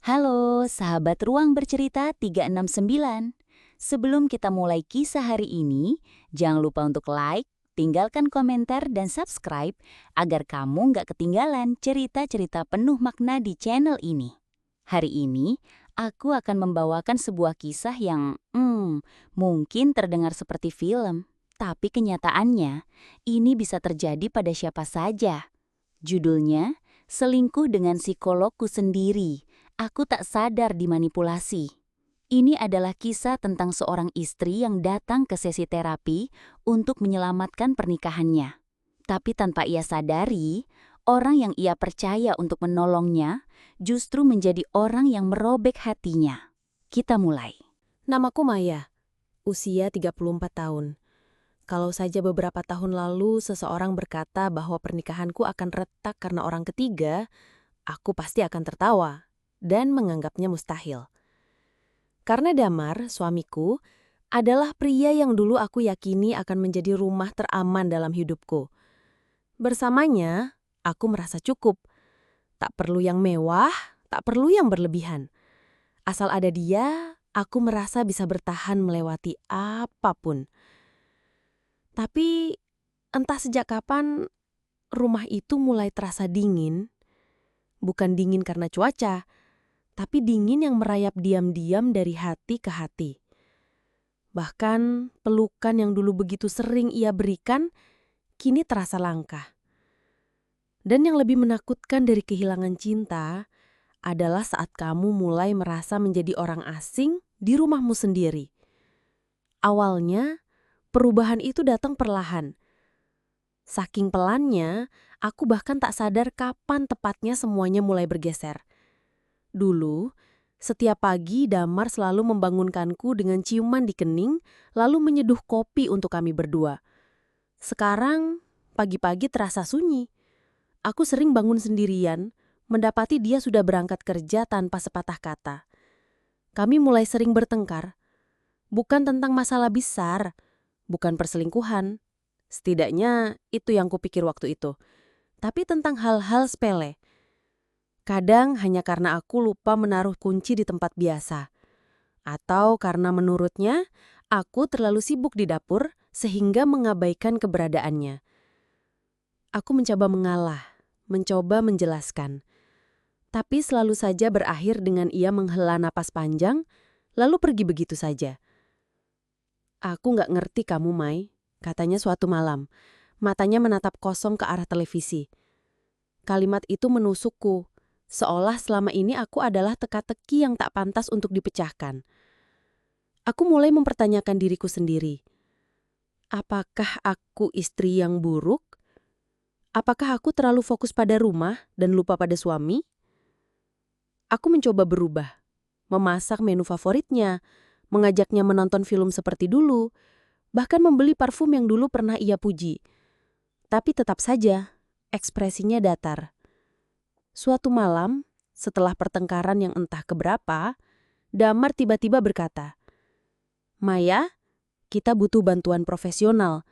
Halo, sahabat Ruang Bercerita 369. Sebelum kita mulai kisah hari ini, jangan lupa untuk like, tinggalkan komentar, dan subscribe agar kamu nggak ketinggalan cerita-cerita penuh makna di channel ini. Hari ini, aku akan membawakan sebuah kisah yang mungkin terdengar seperti film, tapi kenyataannya ini bisa terjadi pada siapa saja. Judulnya, Selingkuh dengan Psikologku Sendiri. Aku tak sadar dimanipulasi. Ini adalah kisah tentang seorang istri yang datang ke sesi terapi untuk menyelamatkan pernikahannya. Tapi tanpa ia sadari, orang yang ia percaya untuk menolongnya justru menjadi orang yang merobek hatinya. Kita mulai. Namaku Maya, usia 34 tahun. Kalau saja beberapa tahun lalu seseorang berkata bahwa pernikahanku akan retak karena orang ketiga, aku pasti akan tertawa dan menganggapnya mustahil. Karena Damar, suamiku, adalah pria yang dulu aku yakini akan menjadi rumah teraman dalam hidupku. Bersamanya, aku merasa cukup. Tak perlu yang mewah, tak perlu yang berlebihan. Asal ada dia, aku merasa bisa bertahan melewati apapun. Tapi entah sejak kapan rumah itu mulai terasa dingin. Bukan dingin karena cuaca, tapi dingin yang merayap diam-diam dari hati ke hati. Bahkan pelukan yang dulu begitu sering ia berikan, kini terasa langka. Dan yang lebih menakutkan dari kehilangan cinta adalah saat kamu mulai merasa menjadi orang asing di rumahmu sendiri. Awalnya, perubahan itu datang perlahan. Saking pelannya, aku bahkan tak sadar kapan tepatnya semuanya mulai bergeser. Dulu, setiap pagi Damar selalu membangunkanku dengan ciuman di kening, lalu menyeduh kopi untuk kami berdua. Sekarang, pagi-pagi terasa sunyi. Aku sering bangun sendirian, mendapati dia sudah berangkat kerja tanpa sepatah kata. Kami mulai sering bertengkar. Bukan tentang masalah besar, bukan perselingkuhan. Setidaknya itu yang kupikir waktu itu. Tapi tentang hal-hal sepele. Kadang hanya karena aku lupa menaruh kunci di tempat biasa. Atau karena menurutnya, aku terlalu sibuk di dapur sehingga mengabaikan keberadaannya. Aku mencoba mengalah, mencoba menjelaskan. Tapi selalu saja berakhir dengan ia menghela napas panjang, lalu pergi begitu saja. Aku nggak ngerti kamu, Mai, katanya suatu malam. Matanya menatap kosong ke arah televisi. Kalimat itu menusukku, seolah selama ini aku adalah teka-teki yang tak pantas untuk dipecahkan. Aku mulai mempertanyakan diriku sendiri. Apakah aku istri yang buruk? Apakah aku terlalu fokus pada rumah dan lupa pada suami? Aku mencoba berubah, memasak menu favoritnya, mengajaknya menonton film seperti dulu, bahkan membeli parfum yang dulu pernah ia puji. Tapi tetap saja, ekspresinya datar. Suatu malam, setelah pertengkaran yang entah keberapa, Damar tiba-tiba berkata, "Maya, kita butuh bantuan profesional.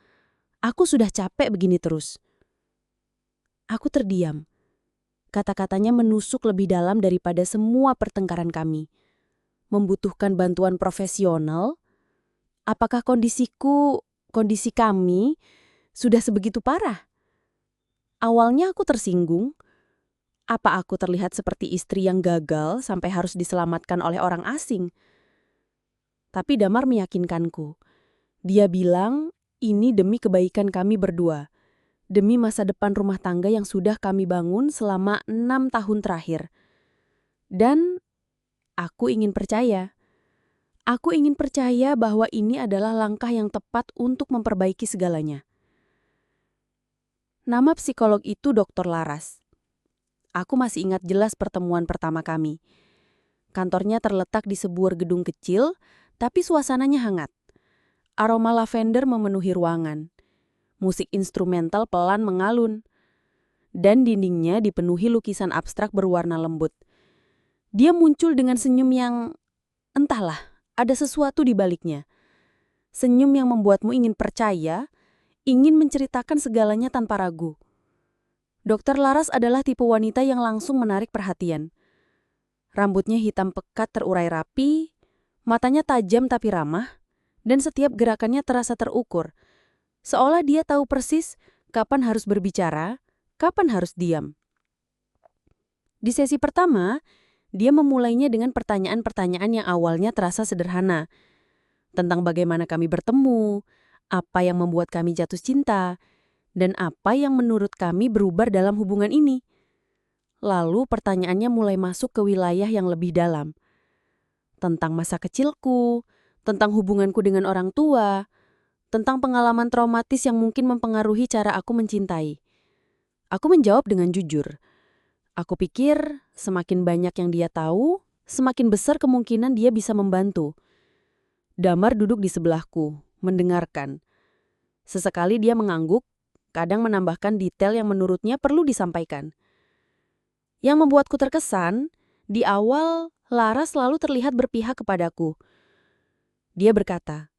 Aku sudah capek begini terus." Aku terdiam. Kata-katanya menusuk lebih dalam daripada semua pertengkaran kami. Membutuhkan bantuan profesional? Apakah kondisi kami, sudah sebegitu parah? Awalnya aku tersinggung. Apa aku terlihat seperti istri yang gagal sampai harus diselamatkan oleh orang asing? Tapi Damar meyakinkanku. Dia bilang, ini demi kebaikan kami berdua. Demi masa depan rumah tangga yang sudah kami bangun selama 6 tahun terakhir. Dan aku ingin percaya. Aku ingin percaya bahwa ini adalah langkah yang tepat untuk memperbaiki segalanya. Nama psikolog itu Dr. Laras. Aku masih ingat jelas pertemuan pertama kami. Kantornya terletak di sebuah gedung kecil, tapi suasananya hangat. Aroma lavender memenuhi ruangan. Musik instrumental pelan mengalun. Dan dindingnya dipenuhi lukisan abstrak berwarna lembut. Dia muncul dengan senyum yang, entahlah, ada sesuatu di baliknya. Senyum yang membuatmu ingin percaya, ingin menceritakan segalanya tanpa ragu. Dokter Laras adalah tipe wanita yang langsung menarik perhatian. Rambutnya hitam pekat terurai rapi, matanya tajam tapi ramah, dan setiap gerakannya terasa terukur. Seolah dia tahu persis kapan harus berbicara, kapan harus diam. Di sesi pertama, dia memulainya dengan pertanyaan-pertanyaan yang awalnya terasa sederhana. Tentang bagaimana kami bertemu, apa yang membuat kami jatuh cinta, dan apa yang menurut kami berubah dalam hubungan ini. Lalu pertanyaannya mulai masuk ke wilayah yang lebih dalam. Tentang masa kecilku, tentang hubunganku dengan orang tua, tentang pengalaman traumatis yang mungkin mempengaruhi cara aku mencintai. Aku menjawab dengan jujur. Aku pikir semakin banyak yang dia tahu, semakin besar kemungkinan dia bisa membantu. Damar duduk di sebelahku, mendengarkan. Sesekali dia mengangguk, kadang menambahkan detail yang menurutnya perlu disampaikan. Yang membuatku terkesan, di awal Lara selalu terlihat berpihak kepadaku. Dia berkata,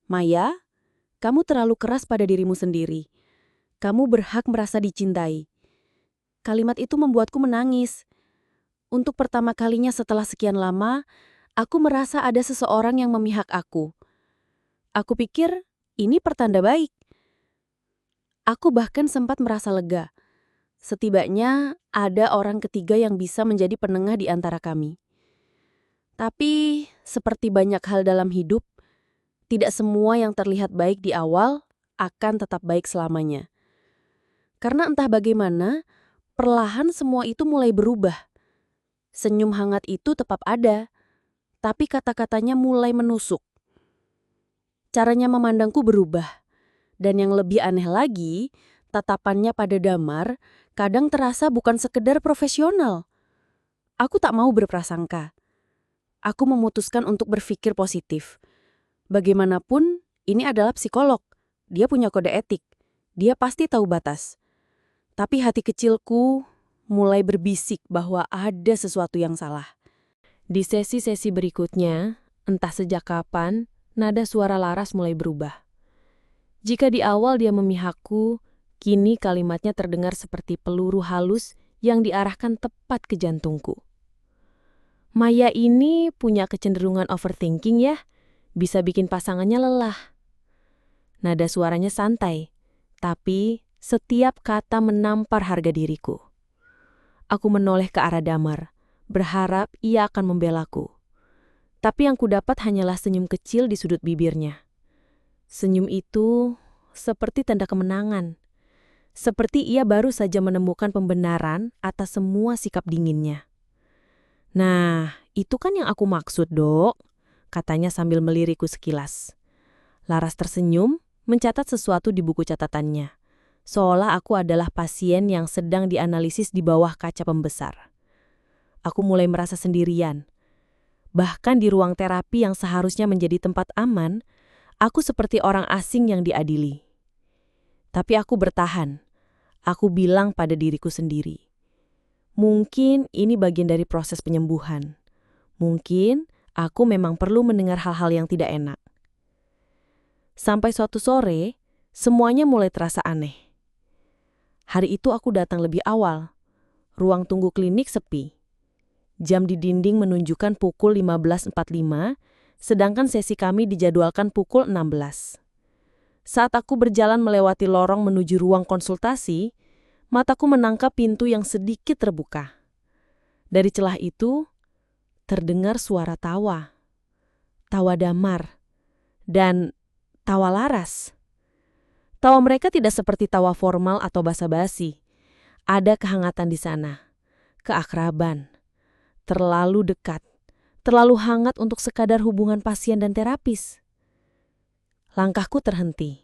"Maya, kamu terlalu keras pada dirimu sendiri. Kamu berhak merasa dicintai." Kalimat itu membuatku menangis. Untuk pertama kalinya setelah sekian lama, aku merasa ada seseorang yang memihak aku. Aku pikir ini pertanda baik. Aku bahkan sempat merasa lega. Setibanya ada orang ketiga yang bisa menjadi penengah di antara kami. Tapi, seperti banyak hal dalam hidup, tidak semua yang terlihat baik di awal akan tetap baik selamanya. Karena entah bagaimana, perlahan semua itu mulai berubah. Senyum hangat itu tetap ada, tapi kata-katanya mulai menusuk. Caranya memandangku berubah. Dan yang lebih aneh lagi, tatapannya pada Damar kadang terasa bukan sekedar profesional. Aku tak mau berprasangka. Aku memutuskan untuk berpikir positif. Bagaimanapun, ini adalah psikolog. Dia punya kode etik. Dia pasti tahu batas. Tapi hati kecilku mulai berbisik bahwa ada sesuatu yang salah. Di sesi-sesi berikutnya, entah sejak kapan, nada suara Laras mulai berubah. Jika di awal dia memihakku, kini kalimatnya terdengar seperti peluru halus yang diarahkan tepat ke jantungku. Maya ini punya kecenderungan overthinking ya, bisa bikin pasangannya lelah. Nada suaranya santai, tapi setiap kata menampar harga diriku. Aku menoleh ke arah Damar, berharap ia akan membelaku. Tapi yang kudapat hanyalah senyum kecil di sudut bibirnya. Senyum itu seperti tanda kemenangan. Seperti ia baru saja menemukan pembenaran atas semua sikap dinginnya. "Nah, itu kan yang aku maksud, Dok," katanya sambil melirikku sekilas. Laras tersenyum, mencatat sesuatu di buku catatannya. Seolah aku adalah pasien yang sedang dianalisis di bawah kaca pembesar. Aku mulai merasa sendirian. Bahkan di ruang terapi yang seharusnya menjadi tempat aman, aku seperti orang asing yang diadili. Tapi aku bertahan. Aku bilang pada diriku sendiri, mungkin ini bagian dari proses penyembuhan. Mungkin aku memang perlu mendengar hal-hal yang tidak enak. Sampai suatu sore, semuanya mulai terasa aneh. Hari itu aku datang lebih awal. Ruang tunggu klinik sepi. Jam di dinding menunjukkan pukul 15.45, sedangkan sesi kami dijadwalkan pukul 16. Saat aku berjalan melewati lorong menuju ruang konsultasi, mataku menangkap pintu yang sedikit terbuka. Dari celah itu, terdengar suara tawa. Tawa Damar. Dan tawa Laras. Tawa mereka tidak seperti tawa formal atau basa-basi. Ada kehangatan di sana. Keakraban. Terlalu dekat. Terlalu hangat untuk sekadar hubungan pasien dan terapis. Langkahku terhenti.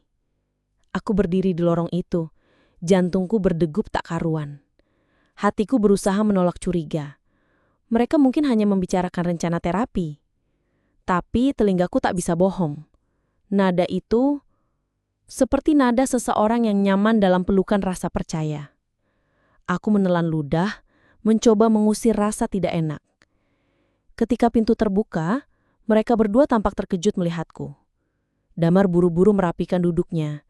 Aku berdiri di lorong itu. Jantungku berdegup tak karuan. Hatiku berusaha menolak curiga. Mereka mungkin hanya membicarakan rencana terapi. Tapi telingaku tak bisa bohong. Nada itu seperti nada seseorang yang nyaman dalam pelukan rasa percaya. Aku menelan ludah, mencoba mengusir rasa tidak enak. Ketika pintu terbuka, mereka berdua tampak terkejut melihatku. Damar buru-buru merapikan duduknya.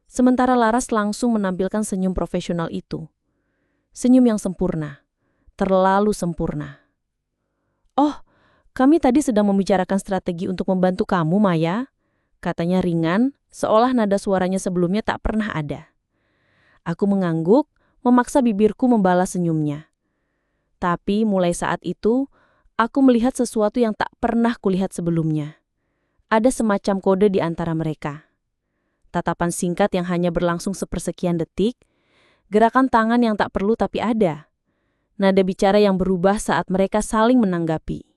Sementara Laras langsung menampilkan senyum profesional itu. Senyum yang sempurna. Terlalu sempurna. "Oh, kami tadi sedang membicarakan strategi untuk membantu kamu, Maya," katanya ringan, seolah nada suaranya sebelumnya tak pernah ada. Aku mengangguk, memaksa bibirku membalas senyumnya. Tapi mulai saat itu, aku melihat sesuatu yang tak pernah kulihat sebelumnya. Ada semacam kode di antara mereka. Tatapan singkat yang hanya berlangsung sepersekian detik, gerakan tangan yang tak perlu tapi ada. Nada bicara yang berubah saat mereka saling menanggapi.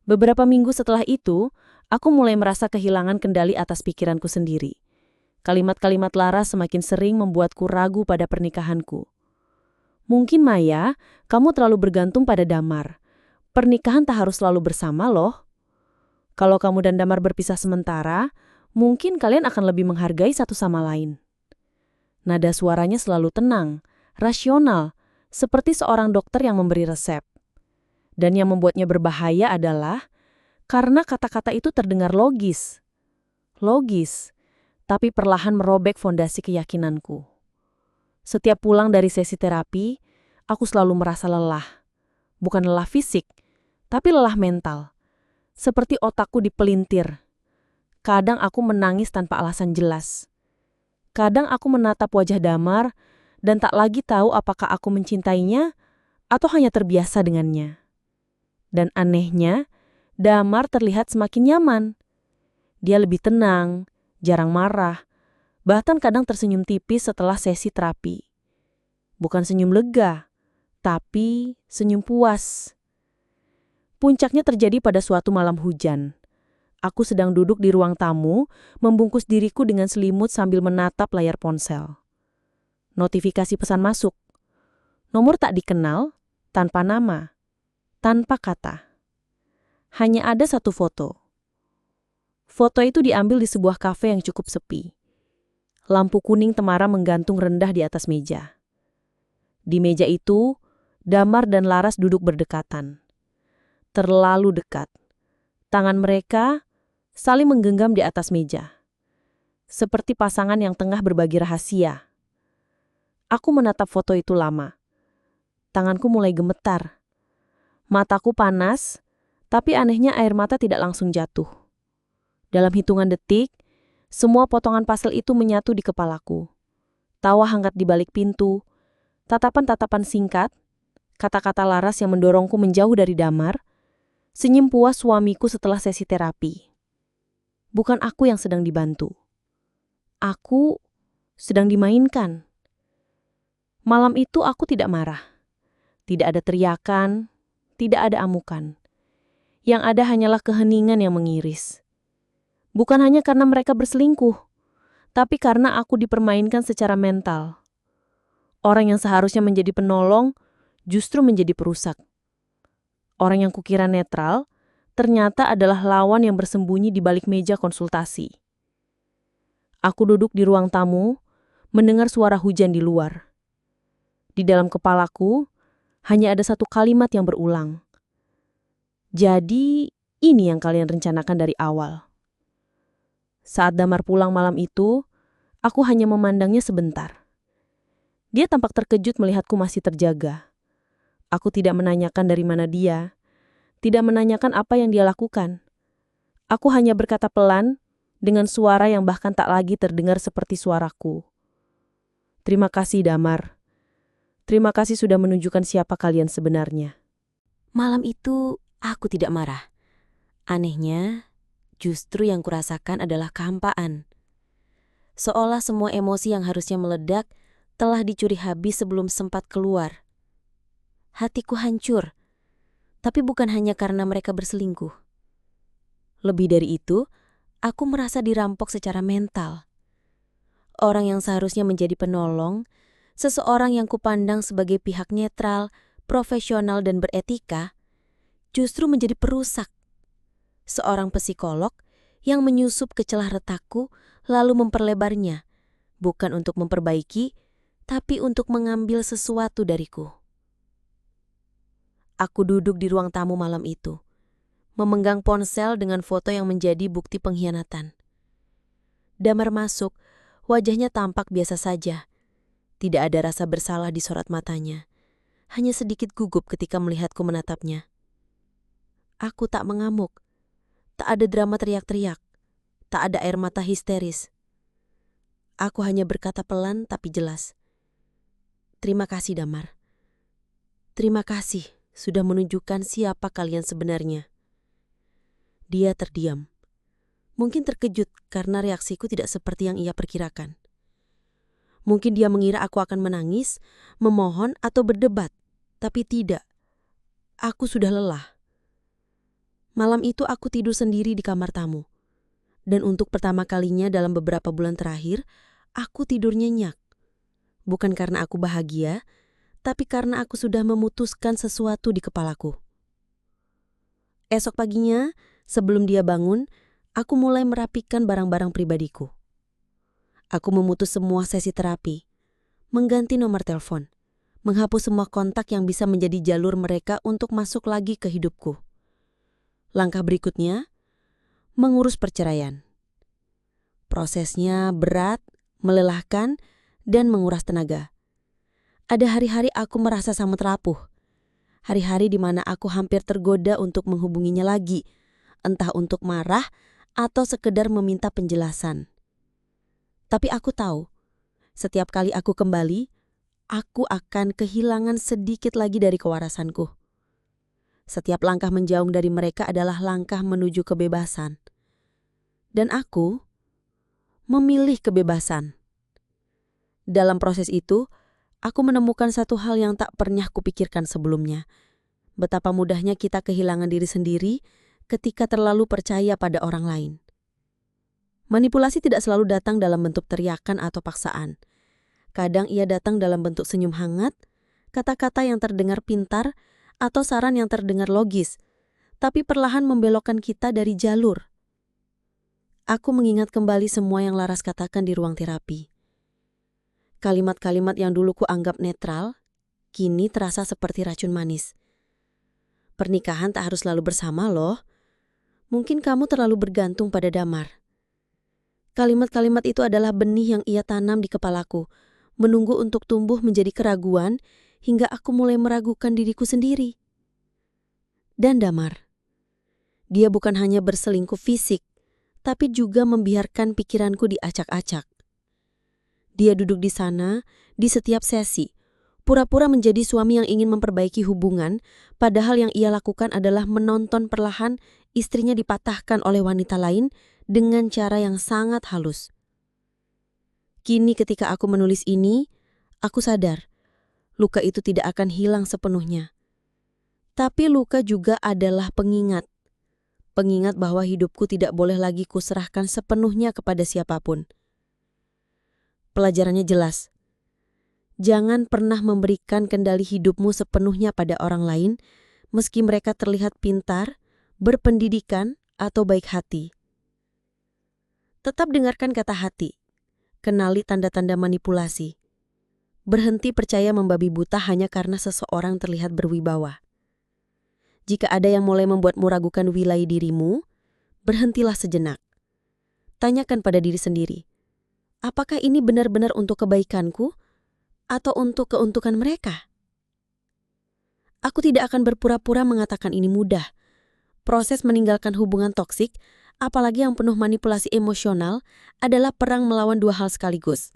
Beberapa minggu setelah itu, aku mulai merasa kehilangan kendali atas pikiranku sendiri. Kalimat-kalimat Laras semakin sering membuatku ragu pada pernikahanku. "Mungkin Maya, kamu terlalu bergantung pada Damar. Pernikahan tak harus selalu bersama loh. Kalau kamu dan Damar berpisah sementara, mungkin kalian akan lebih menghargai satu sama lain." Nada suaranya selalu tenang, rasional, seperti seorang dokter yang memberi resep. Dan yang membuatnya berbahaya adalah karena kata-kata itu terdengar logis. Logis, tapi perlahan merobek fondasi keyakinanku. Setiap pulang dari sesi terapi, aku selalu merasa lelah. Bukan lelah fisik, tapi lelah mental. Seperti otakku dipelintir. Kadang aku menangis tanpa alasan jelas. Kadang aku menatap wajah Damar dan tak lagi tahu apakah aku mencintainya atau hanya terbiasa dengannya. Dan anehnya, Damar terlihat semakin nyaman. Dia lebih tenang, jarang marah, bahkan kadang tersenyum tipis setelah sesi terapi. Bukan senyum lega, tapi senyum puas. Puncaknya terjadi pada suatu malam hujan. Aku sedang duduk di ruang tamu, membungkus diriku dengan selimut sambil menatap layar ponsel. Notifikasi pesan masuk. Nomor tak dikenal, tanpa nama, tanpa kata. Hanya ada satu foto. Foto itu diambil di sebuah kafe yang cukup sepi. Lampu kuning temara menggantung rendah di atas meja. Di meja itu, Damar dan Laras duduk berdekatan. Terlalu dekat. Tangan mereka saling menggenggam di atas meja. Seperti pasangan yang tengah berbagi rahasia. Aku menatap foto itu lama. Tanganku mulai gemetar. Mataku panas, tapi anehnya air mata tidak langsung jatuh. Dalam hitungan detik, semua potongan pastel itu menyatu di kepalaku. Tawa hangat di balik pintu, tatapan-tatapan singkat, kata-kata Laras yang mendorongku menjauh dari Damar, senyum puas suamiku setelah sesi terapi. Bukan aku yang sedang dibantu. Aku sedang dimainkan. Malam itu aku tidak marah. Tidak ada teriakan, tidak ada amukan. Yang ada hanyalah keheningan yang mengiris. Bukan hanya karena mereka berselingkuh, tapi karena aku dipermainkan secara mental. Orang yang seharusnya menjadi penolong, justru menjadi perusak. Orang yang kukira netral, ternyata adalah lawan yang bersembunyi di balik meja konsultasi. Aku duduk di ruang tamu, mendengar suara hujan di luar. Di dalam kepalaku, hanya ada satu kalimat yang berulang. Jadi, ini yang kalian rencanakan dari awal. Saat Damar pulang malam itu, aku hanya memandangnya sebentar. Dia tampak terkejut melihatku masih terjaga. Aku tidak menanyakan dari mana dia, tidak menanyakan apa yang dia lakukan. Aku hanya berkata pelan, dengan suara yang bahkan tak lagi terdengar seperti suaraku. "Terima kasih, Damar. Terima kasih sudah menunjukkan siapa kalian sebenarnya." Malam itu aku tidak marah. Anehnya, justru yang kurasakan adalah kehampaan. Seolah semua emosi yang harusnya meledak telah dicuri habis sebelum sempat keluar. Hatiku hancur, tapi bukan hanya karena mereka berselingkuh. Lebih dari itu, aku merasa dirampok secara mental. Orang yang seharusnya menjadi penolong, seseorang yang kupandang sebagai pihak netral, profesional dan beretika, justru menjadi perusak. Seorang psikolog yang menyusup ke celah retakku lalu memperlebarnya, bukan untuk memperbaiki, tapi untuk mengambil sesuatu dariku. Aku duduk di ruang tamu malam itu, memegang ponsel dengan foto yang menjadi bukti pengkhianatan. Damar masuk, wajahnya tampak biasa saja. Tidak ada rasa bersalah di sorot matanya. Hanya sedikit gugup ketika melihatku menatapnya. Aku tak mengamuk. Tak ada drama teriak-teriak. Tak ada air mata histeris. Aku hanya berkata pelan tapi jelas. Terima kasih, Damar. Terima kasih sudah menunjukkan siapa kalian sebenarnya. Dia terdiam. Mungkin terkejut karena reaksiku tidak seperti yang ia perkirakan. Mungkin dia mengira aku akan menangis, memohon atau berdebat. Tapi tidak. Aku sudah lelah. Malam itu aku tidur sendiri di kamar tamu. Dan untuk pertama kalinya dalam beberapa bulan terakhir, aku tidur nyenyak. Bukan karena aku bahagia, tapi karena aku sudah memutuskan sesuatu di kepalaku. Esok paginya, sebelum dia bangun, aku mulai merapikan barang-barang pribadiku. Aku memutus semua sesi terapi, mengganti nomor telepon, menghapus semua kontak yang bisa menjadi jalur mereka untuk masuk lagi ke hidupku. Langkah berikutnya, mengurus perceraian. Prosesnya berat, melelahkan, dan menguras tenaga. Ada hari-hari aku merasa sangat rapuh. Hari-hari di mana aku hampir tergoda untuk menghubunginya lagi, entah untuk marah atau sekedar meminta penjelasan. Tapi aku tahu, setiap kali aku kembali, aku akan kehilangan sedikit lagi dari kewarasanku. Setiap langkah menjauh dari mereka adalah langkah menuju kebebasan. Dan aku memilih kebebasan. Dalam proses itu, aku menemukan satu hal yang tak pernah kupikirkan sebelumnya. Betapa mudahnya kita kehilangan diri sendiri ketika terlalu percaya pada orang lain. Manipulasi tidak selalu datang dalam bentuk teriakan atau paksaan. Kadang ia datang dalam bentuk senyum hangat, kata-kata yang terdengar pintar, atau saran yang terdengar logis, tapi perlahan membelokkan kita dari jalur. Aku mengingat kembali semua yang Laras katakan di ruang terapi. Kalimat-kalimat yang dulu kuanggap netral, kini terasa seperti racun manis. Pernikahan tak harus selalu bersama loh. Mungkin kamu terlalu bergantung pada Damar. Kalimat-kalimat itu adalah benih yang ia tanam di kepalaku, menunggu untuk tumbuh menjadi keraguan hingga aku mulai meragukan diriku sendiri. Dan Damar, dia bukan hanya berselingkuh fisik, tapi juga membiarkan pikiranku diacak-acak. Dia duduk di sana, di setiap sesi, pura-pura menjadi suami yang ingin memperbaiki hubungan, padahal yang ia lakukan adalah menonton perlahan istrinya dipatahkan oleh wanita lain dengan cara yang sangat halus. Kini ketika aku menulis ini, aku sadar, luka itu tidak akan hilang sepenuhnya. Tapi luka juga adalah pengingat. Pengingat bahwa hidupku tidak boleh lagi kuserahkan sepenuhnya kepada siapapun. Pelajarannya jelas. Jangan pernah memberikan kendali hidupmu sepenuhnya pada orang lain, meski mereka terlihat pintar, berpendidikan, atau baik hati. Tetap dengarkan kata hati. Kenali tanda-tanda manipulasi. Berhenti percaya membabi buta hanya karena seseorang terlihat berwibawa. Jika ada yang mulai membuatmu ragukan wilayah dirimu, berhentilah sejenak. Tanyakan pada diri sendiri, apakah ini benar-benar untuk kebaikanku atau untuk keuntungan mereka? Aku tidak akan berpura-pura mengatakan ini mudah. Proses meninggalkan hubungan toksik, apalagi yang penuh manipulasi emosional, adalah perang melawan dua hal sekaligus.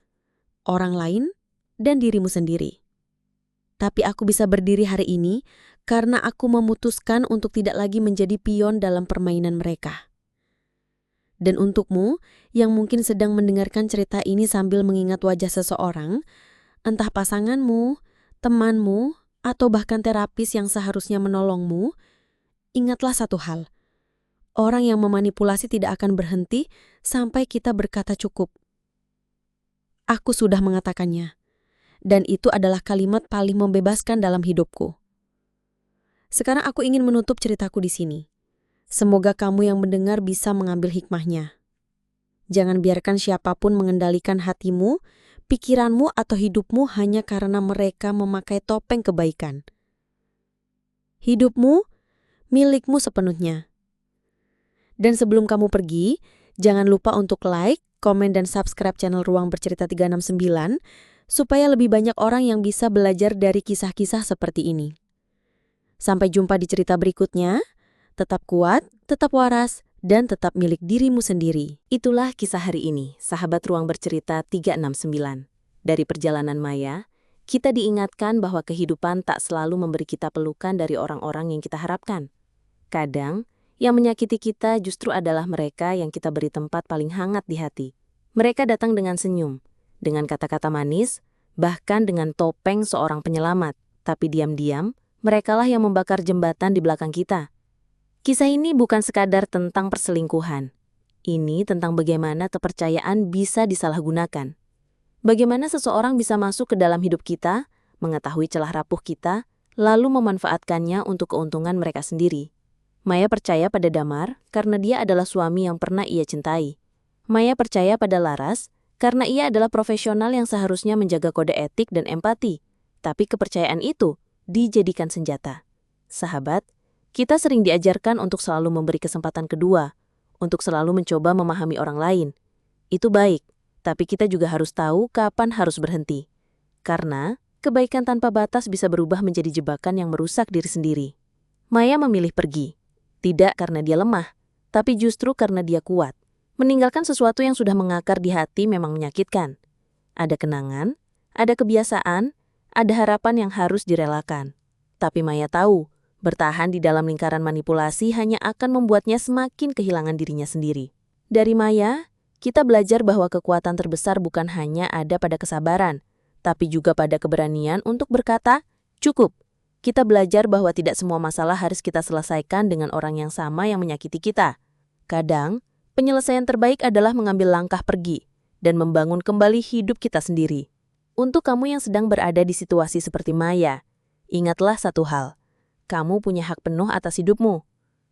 Orang lain dan dirimu sendiri. Tapi aku bisa berdiri hari ini karena aku memutuskan untuk tidak lagi menjadi pion dalam permainan mereka. Dan untukmu yang mungkin sedang mendengarkan cerita ini sambil mengingat wajah seseorang, entah pasanganmu, temanmu, atau bahkan terapis yang seharusnya menolongmu, ingatlah satu hal. Orang yang memanipulasi tidak akan berhenti sampai kita berkata cukup. Aku sudah mengatakannya. Dan itu adalah kalimat paling membebaskan dalam hidupku. Sekarang aku ingin menutup ceritaku di sini. Semoga kamu yang mendengar bisa mengambil hikmahnya. Jangan biarkan siapapun mengendalikan hatimu, pikiranmu, atau hidupmu hanya karena mereka memakai topeng kebaikan. Hidupmu, milikmu sepenuhnya. Dan sebelum kamu pergi, jangan lupa untuk like, komen, dan subscribe channel Ruang Bercerita 369 supaya lebih banyak orang yang bisa belajar dari kisah-kisah seperti ini. Sampai jumpa di cerita berikutnya. Tetap kuat, tetap waras, dan tetap milik dirimu sendiri. Itulah kisah hari ini, sahabat Ruang Bercerita 369. Dari perjalanan Maya, kita diingatkan bahwa kehidupan tak selalu memberi kita pelukan dari orang-orang yang kita harapkan. Kadang, yang menyakiti kita justru adalah mereka yang kita beri tempat paling hangat di hati. Mereka datang dengan senyum, dengan kata-kata manis, bahkan dengan topeng seorang penyelamat. Tapi diam-diam, merekalah yang membakar jembatan di belakang kita. Kisah ini bukan sekadar tentang perselingkuhan. Ini tentang bagaimana kepercayaan bisa disalahgunakan. Bagaimana seseorang bisa masuk ke dalam hidup kita, mengetahui celah rapuh kita, lalu memanfaatkannya untuk keuntungan mereka sendiri. Maya percaya pada Damar karena dia adalah suami yang pernah ia cintai. Maya percaya pada Laras karena ia adalah profesional yang seharusnya menjaga kode etik dan empati. Tapi kepercayaan itu dijadikan senjata. Sahabat, kita sering diajarkan untuk selalu memberi kesempatan kedua, untuk selalu mencoba memahami orang lain. Itu baik, tapi kita juga harus tahu kapan harus berhenti. Karena kebaikan tanpa batas bisa berubah menjadi jebakan yang merusak diri sendiri. Maya memilih pergi, tidak karena dia lemah, tapi justru karena dia kuat. Meninggalkan sesuatu yang sudah mengakar di hati memang menyakitkan. Ada kenangan, ada kebiasaan, ada harapan yang harus direlakan. Tapi Maya tahu, bertahan di dalam lingkaran manipulasi hanya akan membuatnya semakin kehilangan dirinya sendiri. Dari Maya, kita belajar bahwa kekuatan terbesar bukan hanya ada pada kesabaran, tapi juga pada keberanian untuk berkata, cukup. Kita belajar bahwa tidak semua masalah harus kita selesaikan dengan orang yang sama yang menyakiti kita. Kadang, penyelesaian terbaik adalah mengambil langkah pergi dan membangun kembali hidup kita sendiri. Untuk kamu yang sedang berada di situasi seperti Maya, ingatlah satu hal. Kamu punya hak penuh atas hidupmu.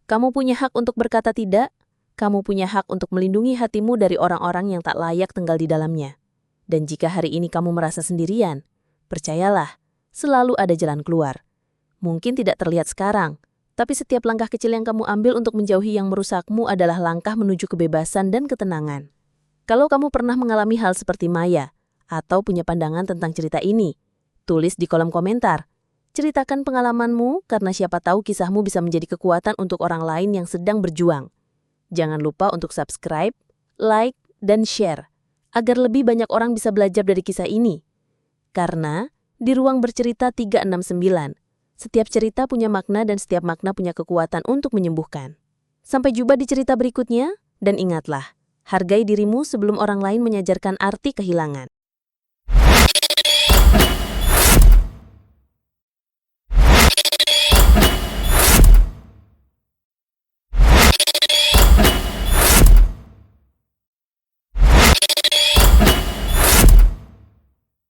Kamu punya hak untuk berkata tidak. Kamu punya hak untuk melindungi hatimu dari orang-orang yang tak layak tinggal di dalamnya. Dan jika hari ini kamu merasa sendirian, percayalah, selalu ada jalan keluar. Mungkin tidak terlihat sekarang, tapi setiap langkah kecil yang kamu ambil untuk menjauhi yang merusakmu adalah langkah menuju kebebasan dan ketenangan. Kalau kamu pernah mengalami hal seperti Maya, atau punya pandangan tentang cerita ini, tulis di kolom komentar. Ceritakan pengalamanmu karena siapa tahu kisahmu bisa menjadi kekuatan untuk orang lain yang sedang berjuang. Jangan lupa untuk subscribe, like, dan share, agar lebih banyak orang bisa belajar dari kisah ini. Karena di Ruang Bercerita 369, setiap cerita punya makna dan setiap makna punya kekuatan untuk menyembuhkan. Sampai jumpa di cerita berikutnya, dan ingatlah, hargai dirimu sebelum orang lain menyajarkan arti kehilangan.